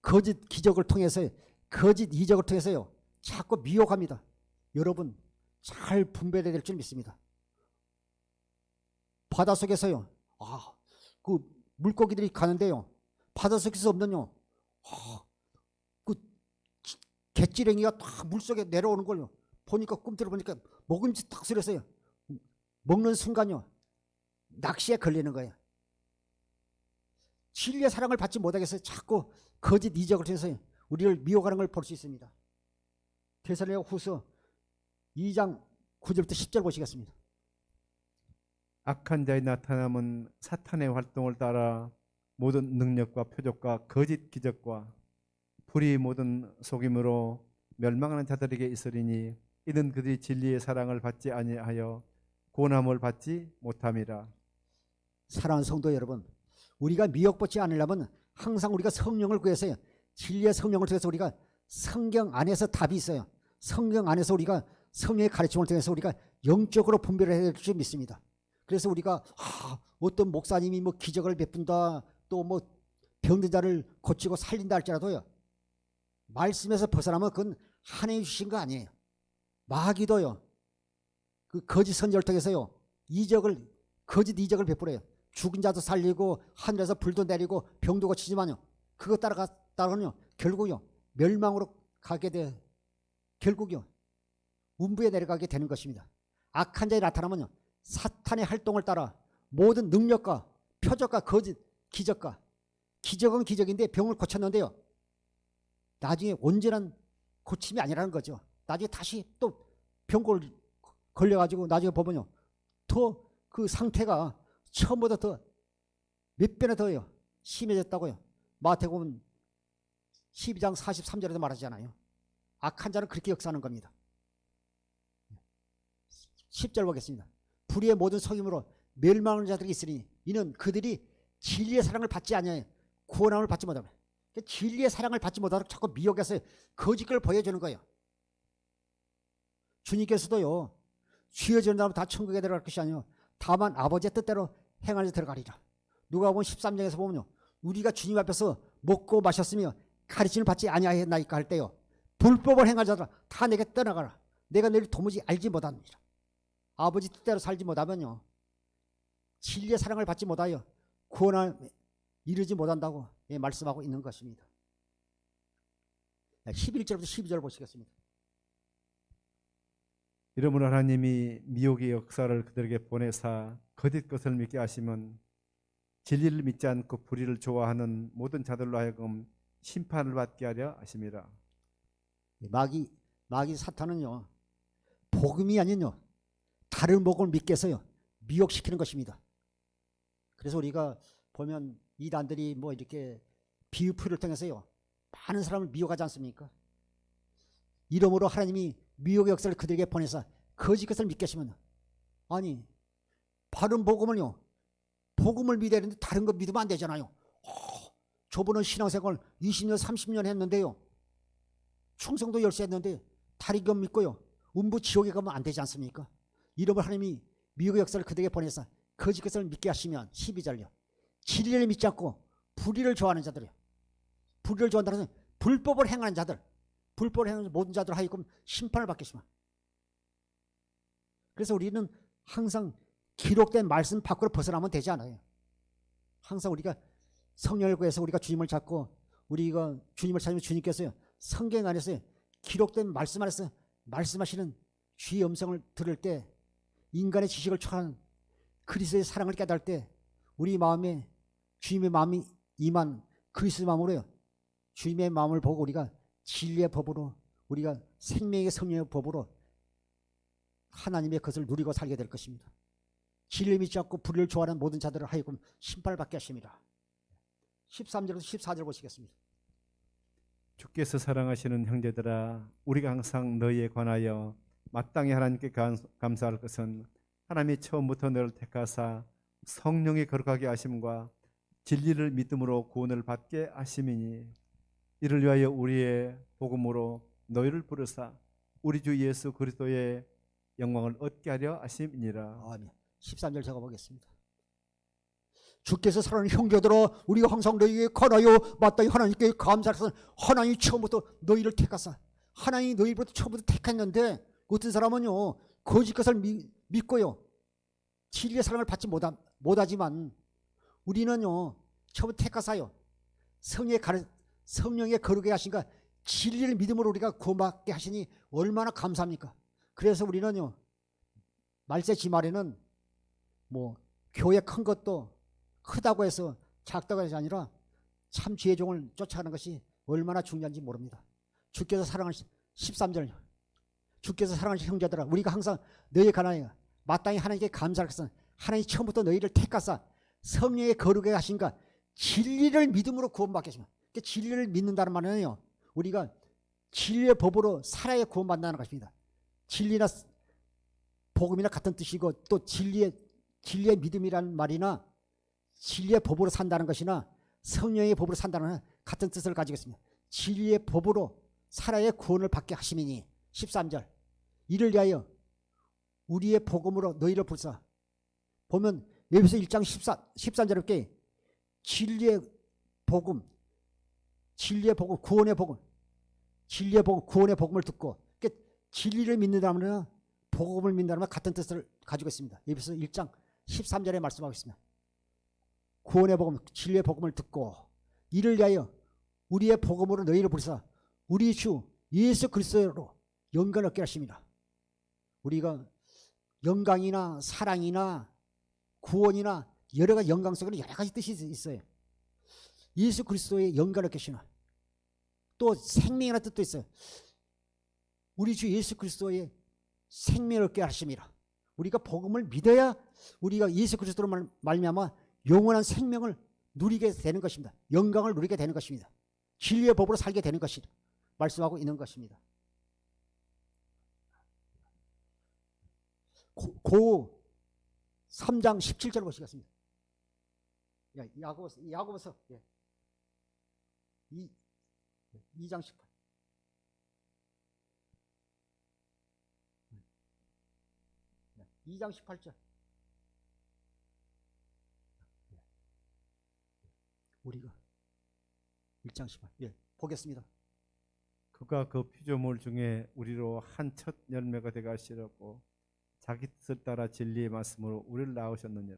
거짓 기적을 통해서 거짓 이적을 통해서요 자꾸 미혹합니다. 여러분 잘 분별해야 될 줄 믿습니다. 바닷속에서요 그 물고기들이 가는데요 바닷속에서 없는요 그 갯지렁이가 딱 물속에 내려오는 걸요 보니까 꿈틀어 보니까 먹음지 딱 소리했어요. 먹는 순간요 낚시에 걸리는 거예요. 진리의 사랑을 받지 못하겠어요. 자꾸 거짓 이적을 통해서 우리를 미혹하는 걸 볼 수 있습니다. 데살로니가 후서 2장 9절부터 10절 보시겠습니다. 악한 자의 나타남은 사탄의 활동을 따라 모든 능력과 표적과 거짓 기적과 불의 모든 속임으로 멸망하는 자들에게 있으리니 이는 그들이 진리의 사랑을 받지 아니하여 고난을 받지 못함이라. 사랑하는 성도 여러분, 우리가 미혹받지 않으려면 항상 우리가 성령을 구해서요. 진리의 성령을 통해서 우리가 성경 안에서 답이 있어요. 성경 안에서 우리가 성령의 가르침을 통해서 우리가 영적으로 분별을 해야 될 줄 믿습니다. 그래서 우리가 어떤 목사님이 뭐 기적을 베푼다 또 뭐 병든 자를 고치고 살린다 할지라도요. 말씀에서 벗어나면 그건 하나님이 주신 거 아니에요. 마귀도요. 그 거짓 선지자를 통해서요. 거짓 이적을 베풀어요. 죽은 자도 살리고 하늘에서 불도 내리고 병도 고치지만요. 그거 따라가면요. 결국요. 멸망으로 가게 돼. 결국요. 음부에 내려가게 되는 것입니다. 악한 자에 나타나면요. 사탄의 활동을 따라 모든 능력과 표적과 거짓 기적과 기적은 기적인데 병을 고쳤는데요. 나중에 온전한 고침이 아니라는 거죠. 나중에 다시 또 병골 걸려가지고 나중에 보면요. 더 그 상태가 처음보다 더 몇 배나 더요. 심해졌다고요. 마태복음 12장 43절에도 말하잖아요. 악한 자는 그렇게 역사하는 겁니다. 10절 보겠습니다. 불의의 모든 속임으로 멸망하는 자들이 있으니 이는 그들이 진리의 사랑을 받지 아니하여 구원함을 받지 못하며 진리의 사랑을 받지 못하도록 자꾸 미혹해서 거짓을 보여주는 거예요. 주님께서도요. 주여 지은 자는 다 천국에 들어갈 것이 아니요 다만 아버지의 뜻대로 행하는 자 들어가리라. 누가복음 13장에서 보면요. 우리가 주님 앞에서 먹고 마셨으며 가르침을 받지 아니하였나이까 할 때요. 불법을 행할 자들아 다 내게 떠나가라. 내가 너를 도무지 알지 못하느니라. 아버지 뜻대로 살지 못하면요. 진리의 사랑을 받지 못하여 구원을 이루지 못한다고 말씀하고 있는 것입니다. 11절부터 12절 보시겠습니다. 이러므로 하나님이 미혹의 역사를 그들에게 보내사 거짓 것을 믿게 하시면 진리를 믿지 않고 불의를 좋아하는 모든 자들로 하여금 심판을 받게 하려 하심이라. 마귀 사탄은요. 복음이 아닌요. 다른 복음을 믿게 해서요. 미혹시키는 것입니다. 그래서 우리가 보면 이단들이 뭐 이렇게 비유풀을 통해서요. 많은 사람을 미혹하지 않습니까? 이러므로 하나님이 미혹의 역사를 그들에게 보내서 거짓 것을 믿게 하시면, 아니 바른 복음을요, 복음을 믿어야 되는데 다른 거 믿으면 안 되잖아요. 저분은 신앙생활 20년 30년 했는데요, 충성도 열심히 했는데 다리견 믿고요 음부 지옥에 가면 안 되지 않습니까? 이러므로 하나님이 미혹의 역사를 그들에게 보내서 거짓 것을 믿게 하시면, 12절요, 진리를 믿지 않고 불의를 좋아하는 자들이요, 불의를 좋아한다는 것은 불법을 행하는 자들, 불법을 행하는 모든 자들 하여금 심판을 받게 하시면. 그래서 우리는 항상 기록된 말씀 밖으로 벗어나면 되지 않아요. 항상 우리가 성령을 구해서 우리가 주님을 찾고 우리가 주님을 찾으면 주님께서요 성경 안에서 기록된 말씀 안에서 말씀하시는 주의 음성을 들을 때, 인간의 지식을 초월하는 그리스도의 사랑을 깨달을 때 우리 마음에 주님의 마음이 임한 그리스도의 마음으로요, 주님의 마음을 보고 우리가 진리의 법으로, 우리가 생명의 성령의 법으로 하나님의 것을 누리고 살게 될 것입니다. 진리를 믿지 않고 불의를 좋아하는 모든 자들을 하여금 심판을 받게 하십니다. 13절부터 14절 보시겠습니다. 주께서 사랑하시는 형제들아, 우리가 항상 너희에 관하여 마땅히 하나님께 감사할 것은 하나님이 처음부터 너를 택하사 성령의 거룩하게 하심과 진리를 믿음으로 구원을 받게 하심이니, 이를 위하여 우리의 복음으로 너희를 부르사 우리 주 예수 그리스도의 영광을 얻게 하려 하심이니라. 아멘. 13절 제가 보겠습니다. 주께서 사랑하는 형제들아, 우리가 항상 너희에게 관하여 마땅히 하나님께 감사해서 하나님이 처음부터 너희를 택하사, 하나님이 너희부터 처음부터 택했는데 어떤 사람은요 거짓 것을 믿고요 진리의 사랑을 받지 못하지만, 우리는요 처음부터 택하사요 성령의 거룩에 하신가 진리를 믿음으로 우리가 구원받게 하시니 얼마나 감사합니까? 그래서 우리는요 말세 지말에는 뭐 교회 큰 것도 크다고 해서 작다고 해서 아니라 참 주의 종을 쫓아가는 것이 얼마나 중요한지 모릅니다. 주께서 사랑하신 13절, 주께서 사랑하신 형제들아, 우리가 항상 너희에 관하여 마땅히 하나님께 감사할 것은 하나님이 처음부터 너희를 택하사 성령의 거룩에 하신가 진리를 믿음으로 구원받게 하시면, 그러니까 진리를 믿는다는 말은요 우리가 진리의 법으로 살아야 구원받는다는 것입니다. 진리나 복음이나 같은 뜻이고, 또 진리의 믿음이라는 말이나 진리의 법으로 산다는 것이나 성령의 법으로 산다는 같은 뜻을 가지고 있습니다. 진리의 법으로 살아야 구원을 받게 하심이니, 13절, 이를 위하여 우리의 복음으로 너희를 부르사. 보면 에베소 1장 13절에 이렇게 진리의 복음, 구원의 복음, 진리의 복음, 구원의 복음을 듣고, 그러니까 진리를 믿는다면 복음을 믿는다면 같은 뜻을 가지고 있습니다. 에베소 1장 13절에 말씀하고 있습니다. 구원의 복음, 진리의 복음을 듣고 이를 위하여 우리의 복음으로 너희를 부르사 우리 주 예수 그리스도로 영광을 얻게 하십니다. 우리가 영광이나 사랑이나 구원이나 여러 가지 영광 속에는 여러 가지 뜻이 있어요. 예수 그리스도의 영광을 얻게 하시나, 또 생명이라는 뜻도 있어요. 우리 주 예수 그리스도의 생명을 얻게 하십니다. 우리가 복음을 믿어야 우리가 예수 그리스도로 말미암아 영원한 생명을 누리게 되는 것입니다. 영광을 누리게 되는 것입니다. 진리의 법으로 살게 되는 것이다 말씀하고 있는 것입니다. 고 3장 17절 보시겠습니다. 야고보서 2장 18. 네. 2장 18절. 우리가 1장 18. 보겠습니다. 그가 그 피조물 중에 우리로 한 첫 열매가 되게 하시려고 자기 뜻을 따라 진리의 말씀으로 우리를 낳으셨느니라.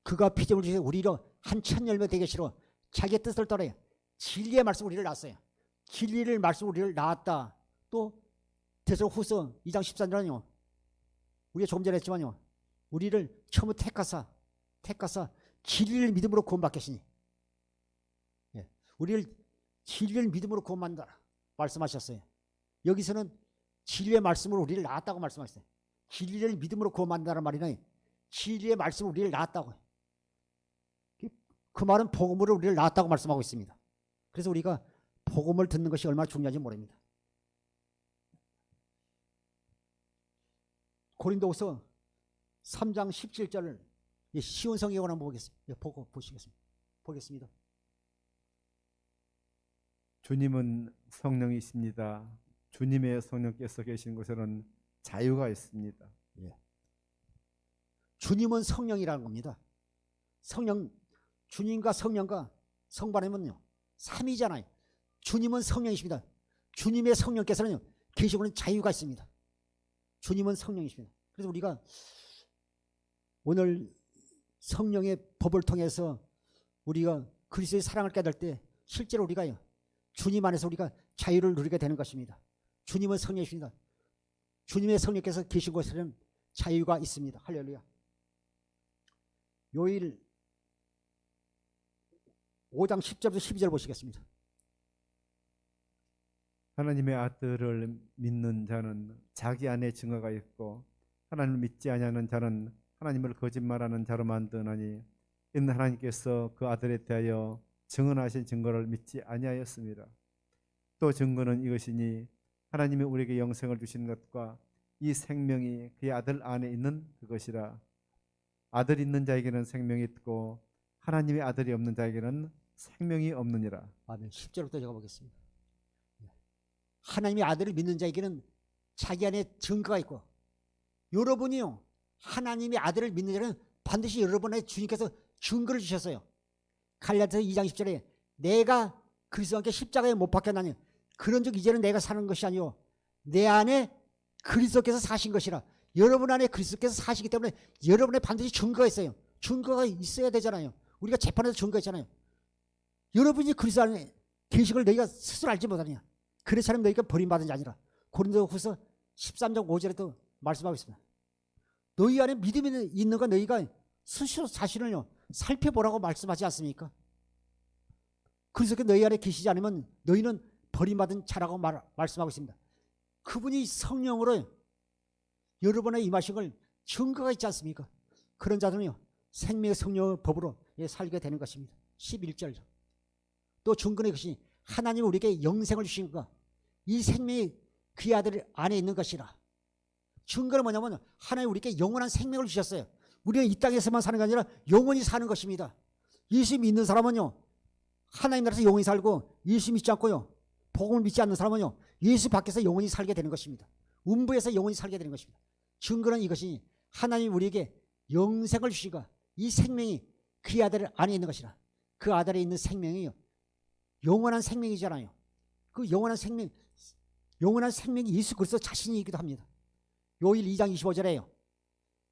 그가 피조물 중에 우리로 한 첫 열매 되게 하시려 자기의 뜻을 따라 진리의 말씀으로 우리를 낳았어요. 진리를 말씀으로 우리를 낳았다. 또 데살로니가후서 2장 13절은요. 우리가 조금 전에 했지만요. 우리를 처음부터 택하사 진리를 믿음으로 구원받게 하시니, 우리를 진리를 믿음으로 구원받는다 말씀하셨어요. 여기서는 진리의 말씀으로 우리를 낳았다고 말씀하셨어요. 진리를 믿음으로 구원받는다는 말이는 진리의 말씀으로 우리를 낳았다고, 그 말은 복음으로 우리를 낳았다고 말씀하고 있습니다. 그래서 우리가 복음을 듣는 것이 얼마나 중요한지 모릅니다. 고린도후서 3장 17절을 쉬운 성경으로 한번 보겠습니다. 주님은 성령이십니다. 주님의 성령께서 계신 곳에는 자유가 있습니다. 주님은 성령이라는 겁니다. 주님과 성령과 성바람은요 삼위잖아요. 주님은 성령이십니다. 주님의 성령께서는 계시고는 자유가 있습니다. 주님은 성령이십니다. 그래서 우리가 오늘 성령의 법을 통해서 우리가 그리스도의 사랑을 깨달을 때 실제로 우리가 주님 안에서 우리가 자유를 누리게 되는 것입니다. 주님은 성령이십니다. 주님의 성령께서 계신 곳에는 자유가 있습니다. 할렐루야. 요일 5장 10절부터 12절 보시겠습니다. 하나님의 아들을 믿는 자는 자기 안에 증거가 있고 하나님을 믿지 아니하는 자는 하나님을 거짓말하는 자로 만드나니 이는 하나님께서 그 아들에 대하여 증언하신 증거를 믿지 아니하였습니다. 또 증거는 이것이니 하나님이 우리에게 영생을 주신 것과 이 생명이 그의 아들 안에 있는 그것이라. 아들 있는 자에게는 생명이 있고 하나님의 아들이 없는 자에게는 생명이 없느니라. 아멘. 10절부터 제가 보겠습니다. 하나님의 아들을 믿는 자에게는 자기 안에 증거가 있고, 여러분이요 하나님의 아들을 믿는 자는 반드시 여러분의 주님께서 증거를 주셨어요. 갈라디아서 2장 10절에 내가 그리스도와 함께 십자가에 못 박혔나니 그런즉 이제는 내가 사는 것이 아니요 내 안에 그리스도께서 사신 것이라. 여러분 안에 그리스도께서 사시기 때문에 여러분의 반드시 증거가 있어요. 증거가 있어야 되잖아요. 우리가 재판에서 증거가 있잖아요. 여러분이 그리스도 안에 계시를 너희가 스스로 알지 못하느냐. 그래서 너희가 버림받은 자 아니라. 고린도후서 13장 5절에도 말씀하고 있습니다. 너희 안에 믿음이 있는 거 너희가 스스로 자신을 살펴보라고 말씀하지 않습니까? 그래서 너희 안에 계시지 않으면 너희는 버림받은 자라고 말씀하고 있습니다. 그분이 성령으로 여러분의 임하신 걸 증거가 있지 않습니까? 그런 자들은요 생명의 성령의 법으로 살게 되는 것입니다. 11절 또 증거는 것이 하나님이 우리에게 영생을 주신 것, 이 생명이 그의 아들 안에 있는 것이라. 증거는 뭐냐면 하나님이 우리에게 영원한 생명을 주셨어요. 우리는 이 땅에서만 사는 게 아니라 영원히 사는 것입니다. 예수 믿는 사람은요 하나님 나라에서 영원히 살고, 예수 믿지 않고요 복음을 믿지 않는 사람은요 예수 밖에서 영원히 살게 되는 것입니다. 음부에서 영원히 살게 되는 것입니다. 증거는 이것이 하나님이 우리에게 영생을 주시고 이 생명이 그의 아들 안에 있는 것이라. 그 아들에 있는 생명이요 영원한 생명이잖아요. 그 영원한 생명이 예수 그리스도 자신이기도 합니다. 요일 2장 25절에요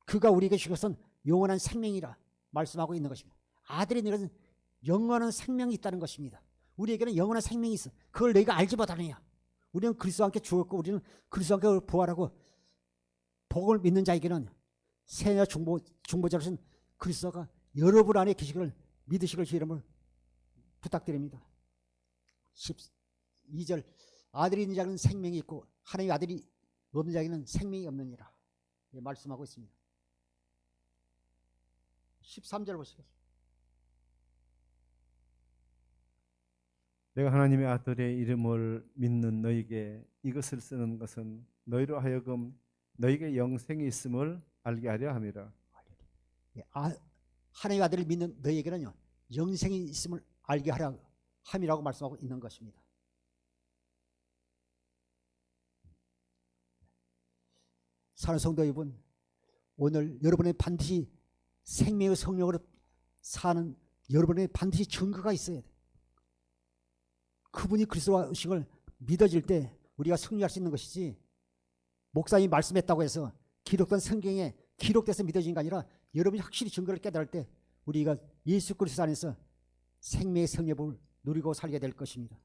그가 우리에게 주신 것은 영원한 생명이라 말씀하고 있는 것입니다. 아들이 있는 것은 영원한 생명이 있다는 것입니다. 우리에게는 영원한 생명이 있어. 그걸 너희가 알지 못하느냐. 우리는 그리스도와 함께 죽었고 우리는 그리스도와 함께 부활하고, 복음을 믿는 자에게는 세냐 중보자로서는 그리스도가 여러분 안에 계시기를 믿으시길 주 이름을 부탁드립니다. 12절 아들이 있는 자는 생명이 있고 하나님의 아들이 없는 자에게는 생명이 없느니라 말씀하고 있습니다. 13절 보시겠습니다. 내가 하나님의 아들의 이름을 믿는 너희에게 이것을 쓰는 것은 너희로 하여금 너희에게 영생이 있음을 알게 하려 함이라. 하나님의 아들을 믿는 너희에게는요 영생이 있음을 알게 하려 함이라고 말씀하고 있는 것입니다. 사랑하는 성도 여러분, 오늘 여러분의 반드시 생명의 성령으로 사는 여러분의 반드시 증거가 있어야 돼요. 그분이 그리스도와 의식을 믿어질 때 우리가 승리할 수 있는 것이지, 목사님이 말씀했다고 해서 기록된 성경에 기록돼서 믿어지는 게 아니라 여러분이 확실히 증거를 깨달을 때 우리가 예수 그리스도 안에서 생명의 성령을 누리고 살게 될 것입니다.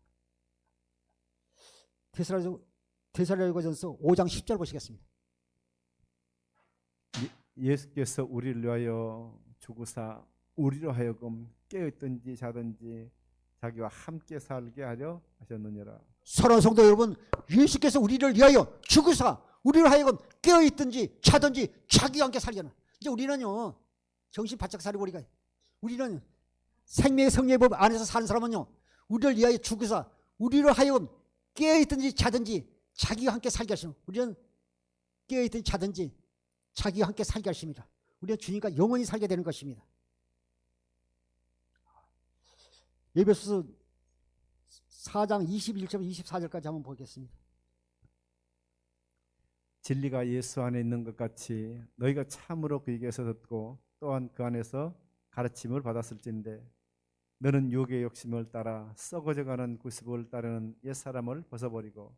데살로니가전서 5장 10절 보시겠습니다. 예수께서 우리를 위하여 죽으사 우리로 하여금 깨어있든지 자든지 자기와 함께 살게 하려 하셨느니라. 사랑하는 성도 여러분, 예수께서 우리를 위하여 죽으사 우리를 하여금 깨어있든지 자든지 자기와 함께 살려는. 이제 우리는요 정신 바짝 차리고 우리는 생명의 성령의 법 안에서 사는 사람은요 우리를 위하여 죽으사 우리로 하여금 깨어있든지 자든지 자기와 함께 살게 하십니다. 우리는 깨어있든지 자든지 자기와 함께 살게 하십니다. 우리는 주님과 영원히 살게 되는 것입니다. 에베소서 4장 21절 24절까지 한번 보겠습니다. 진리가 예수 안에 있는 것 같이 너희가 참으로 그에게서 듣고 또한 그 안에서 가르침을 받았을진데 너는 육의 욕심을 따라 썩어져가는 구습을 따르는 옛사람을 벗어버리고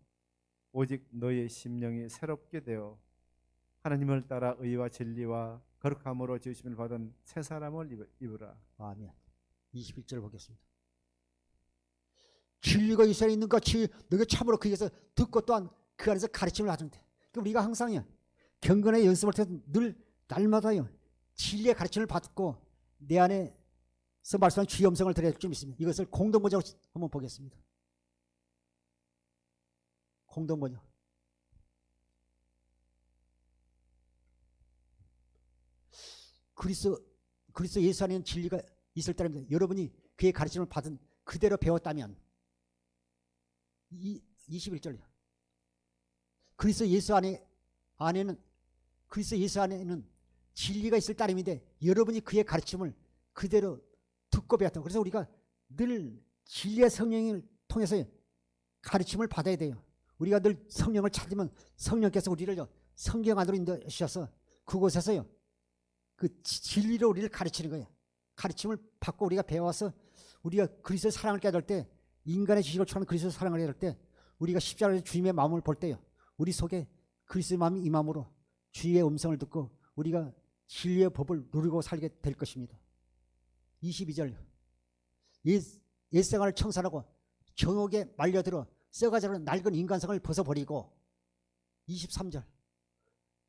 오직 너희의 심령이 새롭게 되어 하나님을 따라 의와 진리와 거룩함으로 지으심을 받은 새 사람을 입으라. 아멘. 21절 보겠습니다. 진리가 이 안에 있는 것 같이 너희가 참으로 그에게서 듣고 또한 그 안에서 가르침을 받는데, 그러니까 우리가 항상요 경건의 연습을 할 때 늘 날마다요 진리의 가르침을 받고 내 안에서 말씀하는 주의 음성을 들어야 할 줄 믿습니다. 이것을 공동번역으로 한번 보겠습니다. 공동번역. 그리스도 예수 안에는 진리가 있을 때랍니다. 여러분이 그의 가르침을 받은 그대로 배웠다면 21절이요. 그리스도 예수 안에는 진리가 있을 따름인데 여러분이 그의 가르침을 그대로 듣고 배웠다. 그래서 우리가 늘 진리의 성령을 통해서 가르침을 받아야 돼요. 우리가 늘 성령을 찾으면 성령께서 우리를 성경 안으로 인도하셔서 그곳에서요 그 진리로 우리를 가르치는 거예요. 가르침을 받고 우리가 배워서 우리가 그리스도의 사랑을 깨달을 때, 인간의 지식을 초월한 그리스도의 사랑을 깨달을 때, 우리가 십자가에서 주님의 마음을 볼 때요 우리 속에 그리스도의 마음이 임함으로 주의 음성을 듣고 우리가 진리의 법을 누리고 살게 될 것입니다. 22절. 옛생활을 청산하고 정욕에 말려들어 썩어가는 낡은 인간성을 벗어버리고 23절.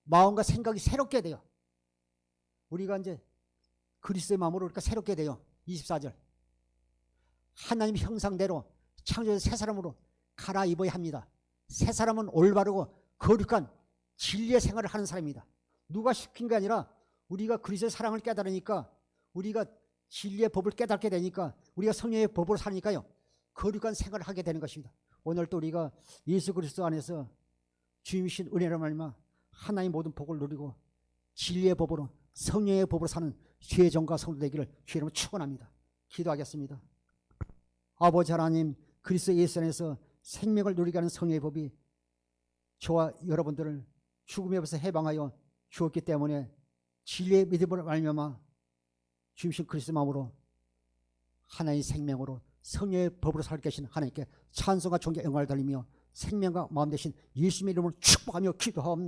마음과 생각이 새롭게 돼요. 우리가 이제 그리스도의 마음으로 우리가 새롭게 돼요. 24절. 하나님 형상대로 창조된 새 사람으로 갈아입어야 합니다. 새 사람은 올바르고 거룩한 진리의 생활을 하는 사람입니다. 누가 시킨 게 아니라 우리가 그리스도의 사랑을 깨달으니까, 우리가 진리의 법을 깨닫게 되니까, 우리가 성령의 법으로 사니까요 거룩한 생활을 하게 되는 것입니다. 오늘 또 우리가 예수 그리스도 안에서 주님이신 은혜로 말미암아 하나님의 모든 복을 누리고 진리의 법으로 성령의 법으로 사는 주의 종과 성도 되기를 주의 이름으로 축원합니다. 기도하겠습니다. 아버지 하나님, 그리스도 예수 안에서 생명을 누리게 하는 성령의 법이 저와 여러분들을 죽음의 법에서 해방하여 주었기 때문에 진리의 믿음으로 말미암아 주님신 그리스도 마음으로 하나의 생명으로 성령의 법으로 살게 하신 하나님께 찬송과 존귀 영광을 돌리며 생명과 마음 되신 예수님의 이름으로 축복하며 기도하옵나이다.